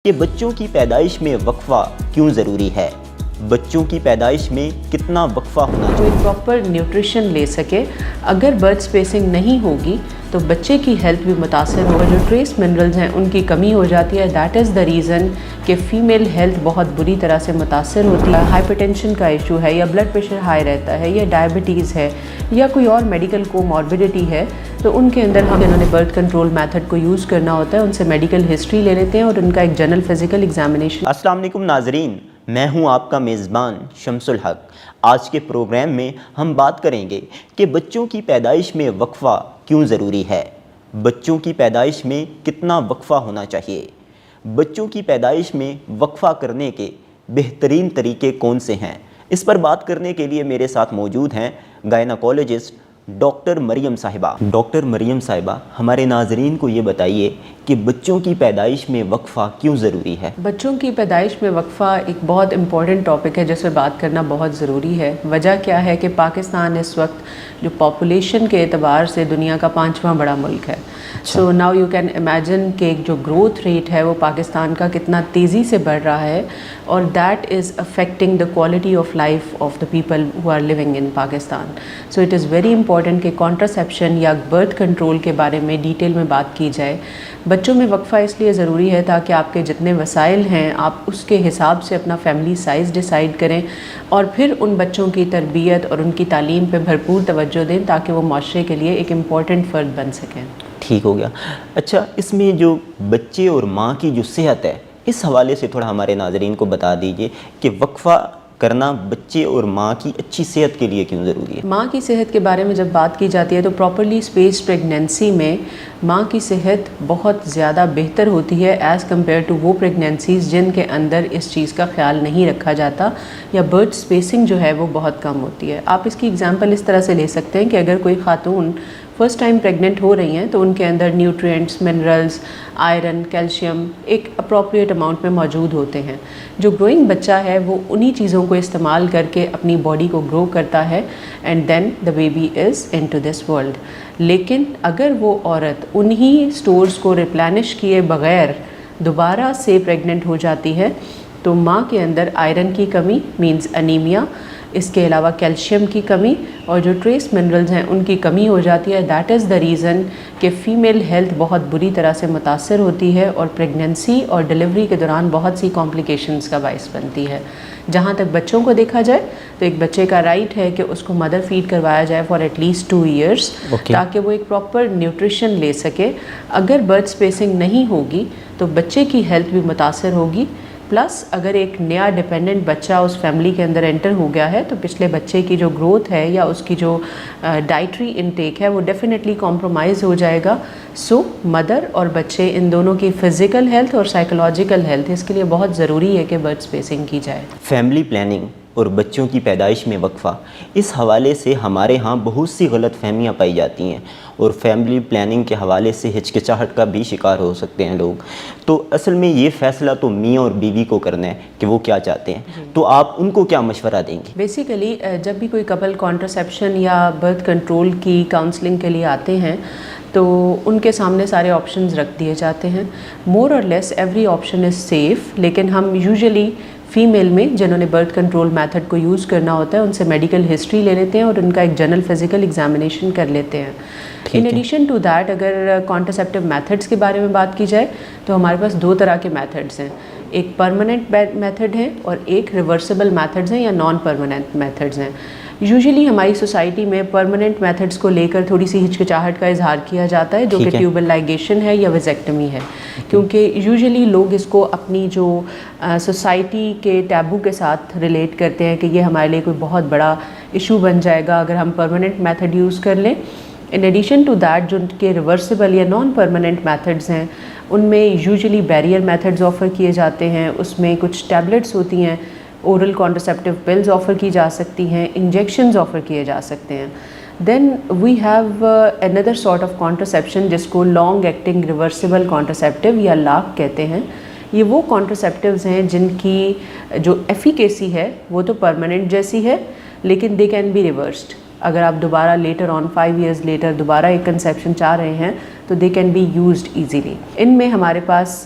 کہ بچوں کی پیدائش میں وقفہ کیوں ضروری ہے؟ بچوں کی پیدائش میں کتنا وقفہ ہونا چاہیے؟ کوئی پراپر نیوٹریشن لے سکے. اگر برتھ اسپیسنگ نہیں ہوگی تو بچے کی ہیلتھ بھی متاثر ہوگا. جو ٹریس منرلز ہیں ان کی کمی ہو جاتی ہے. دیٹ از دا ریزن کہ فیمیل ہیلتھ بہت بری طرح سے متاثر ہوتی ہے. ہائپر ٹینشن کا ایشو ہے یا بلڈ پریشر ہائی رہتا ہے یا ڈائبٹیز ہے یا کوئی اور میڈیکل کوماربیڈیٹی ہے تو ان کے اندر انہوں نے برتھ کنٹرول میتھڈ کو یوز کرنا ہوتا ہے. ان سے میڈیکل ہسٹری لے لیتے ہیں اور ان کا ایک جنرل فزیکل ایگزامینیشن. السلام علیکم ناظرین، میں ہوں آپ کا میزبان شمس الحق. آج کے پروگرام میں ہم بات کریں گے کہ بچوں کی پیدائش میں وقفہ کیوں ضروری ہے، بچوں کی پیدائش میں کتنا وقفہ ہونا چاہیے، بچوں کی پیدائش میں وقفہ کرنے کے بہترین طریقے کون سے ہیں. اس پر بات کرنے کے لیے میرے ساتھ موجود ہیں گائناکالوجسٹ ڈاکٹر مریم صاحبہ. ڈاکٹر مریم صاحبہ، ہمارے ناظرین کو یہ بتائیے کہ بچوں کی پیدائش میں وقفہ کیوں ضروری ہے؟ بچوں کی پیدائش میں وقفہ ایک بہت امپورٹنٹ ٹاپک ہے جس پہ بات کرنا بہت ضروری ہے. وجہ کیا ہے کہ پاکستان اس وقت جو پاپولیشن کے اعتبار سے دنیا کا 5واں بڑا ملک ہے. So now you can imagine کہ جو گروتھ ریٹ ہے وہ پاکستان کا کتنا تیزی سے بڑھ رہا ہے اور that is affecting the quality of life of the people who are living in Pakistan. So it is very important کہ کانٹراسیپشن یا برتھ کنٹرول کے بارے میں ڈیٹیل میں بات کی جائے. بچوں میں وقفہ اس لیے ضروری ہے تاکہ آپ کے جتنے وسائل ہیں آپ اس کے حساب سے اپنا فیملی سائز ڈیسائیڈ کریں اور پھر ان بچوں کی تربیت اور ان کی تعلیم پہ بھرپور توجہ دیں تاکہ وہ معاشرے کے لیے ایک امپورٹنٹ فرد بن سکیں. ٹھیک ہو گیا. اچھا، اس میں جو بچے اور ماں کی جو صحت ہے اس حوالے سے تھوڑا ہمارے ناظرین کو بتا دیجئے کہ وقفہ کرنا بچے اور ماں کی اچھی صحت کے لیے کیوں ضروری ہے؟ ماں کی صحت کے بارے میں جب بات کی جاتی ہے تو پراپرلی اسپیس پریگنینسی میں ماں کی صحت بہت زیادہ بہتر ہوتی ہے ایز کمپیئر ٹو وہ پریگنینسیز جن کے اندر اس چیز کا خیال نہیں رکھا جاتا یا برتھ اسپیسنگ جو ہے وہ بہت کم ہوتی ہے. آپ اس کی اگزامپل اس طرح سے لے سکتے ہیں کہ اگر کوئی خاتون فرسٹ ٹائم پریگننٹ ہو رہی ہیں تو ان کے اندر نیوٹرینٹس، منرلز، آئرن، کیلشیم ایک اپروپریٹ اماؤنٹ میں موجود ہوتے ہیں. جو گروئنگ بچہ ہے وہ انہی چیزوں کو استعمال کر کے اپنی باڈی کو گرو کرتا ہے and then the baby is into this world. لیکن اگر وہ عورت انہی سٹورز کو ریپلینش کیے بغیر دوبارہ سے پریگننٹ ہو جاتی ہے تو ماں کے اندر آئرن کی کمی مینز انیمیا، اس کے علاوہ کیلشیم کی کمی اور جو ٹریس منرلز ہیں ان کی کمی ہو جاتی ہے. دیٹ از دا ریزن کہ فیمیل ہیلتھ بہت بری طرح سے متاثر ہوتی ہے اور پریگننسی اور ڈیلیوری کے دوران بہت سی کمپلیکیشنز کا باعث بنتی ہے. جہاں تک بچوں کو دیکھا جائے تو ایک بچے کا رائٹ ہے کہ اس کو مدر فیڈ کروایا جائے فار ایٹ لیسٹ 2 ایئرس تاکہ وہ ایک پراپر نیوٹریشن لے سکے. اگر برتھ اسپیسنگ نہیں ہوگی تو بچے کی ہیلتھ بھی متاثر ہوگی. پلس اگر ایک نیا ڈیپینڈنٹ بچہ اس فیملی کے اندر انٹر ہو گیا ہے تو پچھلے بچے کی جو گروتھ ہے یا اس کی جو ڈائٹری انٹیک ہے وہ ڈیفینیٹلی کمپرومائز ہو جائے گا. سو مدر اور بچے ان دونوں کی فزیکل ہیلتھ اور سائیکولوجیکل ہیلتھ اس کے لیے بہت ضروری ہے کہ برتھ اسپیسنگ کی جائے. فیملی پلاننگ اور بچوں کی پیدائش میں وقفہ، اس حوالے سے ہمارے ہاں بہت سی غلط فہمیاں پائی جاتی ہیں اور فیملی پلاننگ کے حوالے سے ہچکچاہٹ کا بھی شکار ہو سکتے ہیں لوگ. تو اصل میں یہ فیصلہ تو میاں اور بیوی کو کرنا ہے کہ وہ کیا چاہتے ہیں. تو آپ ان کو کیا مشورہ دیں گے؟ بیسیکلی جب بھی کوئی کپل کانٹرسیپشن یا برتھ کنٹرول کی کاؤنسلنگ کے لیے آتے ہیں تو ان کے سامنے سارے آپشنز رکھ دیے جاتے ہیں. مور اور لیس ایوری آپشن از سیف، لیکن ہم یوزلی فیمیل میں جنہوں نے برتھ کنٹرول میتھڈ کو یوز کرنا ہوتا ہے ان سے میڈیکل ہسٹری لے لیتے ہیں اور ان کا ایک جنرل فزیکل ایگزامینیشن کر لیتے ہیں. ان ایڈیشن ٹو دیٹ اگر کانٹرسیپٹیو میتھڈس کے بارے میں بات کی جائے تو ہمارے پاس 2 طرح کے میتھڈس ہیں. ایک پرماننٹ میتھڈ ہیں اور ایک ریورسیبل میتھڈز ہیں یا نان پرماننٹ میتھڈز ہیں. یوزلی ہماری سوسائٹی میں پرماننٹ میتھڈس کو لے کر تھوڑی سی ہچکچاہٹ کا اظہار کیا جاتا ہے جو کہ ٹیوبل لائگیشن ہے یا ویزیکٹمی ہے، کیونکہ یوزلی لوگ اس کو اپنی جو سوسائٹی کے ٹیبو کے ساتھ ریلیٹ کرتے ہیں کہ یہ ہمارے لیے کوئی بہت بڑا ایشو بن جائے گا اگر ہم پرماننٹ میتھڈ یوز کر لیں. ان ایڈیشن ٹو دیٹ جو کہ ریورسیبل یا نان پرماننٹ میتھڈز ہیں ان میں یوزلی بیریئر میتھڈز آفر کیے جاتے ہیں. اس میں کچھ ٹیبلٹس ہوتی ہیں، اورل کانٹرسیپٹیو پلز آفر کی جا سکتی ہیں، انجیکشنز آفر کیے جا سکتے ہیں. دین وی ہیو اندر سارٹ آف کانٹرسیپشن جس کو لانگ ایکٹنگ ریورسیبل کانٹرسیپٹیو یا لاک کہتے ہیں. یہ وہ کانٹرسیپٹیوز ہیں جن کی جو ایفیکیسی ہے وہ تو پرماننٹ جیسی ہے لیکن دے کین بی ریورسڈ. اگر آپ دوبارہ لیٹر آن 5 ایئرز لیٹر دوبارہ ایک کنسیپشن چاہ رہے ہیں تو they can be used easily. ان میں ہمارے پاس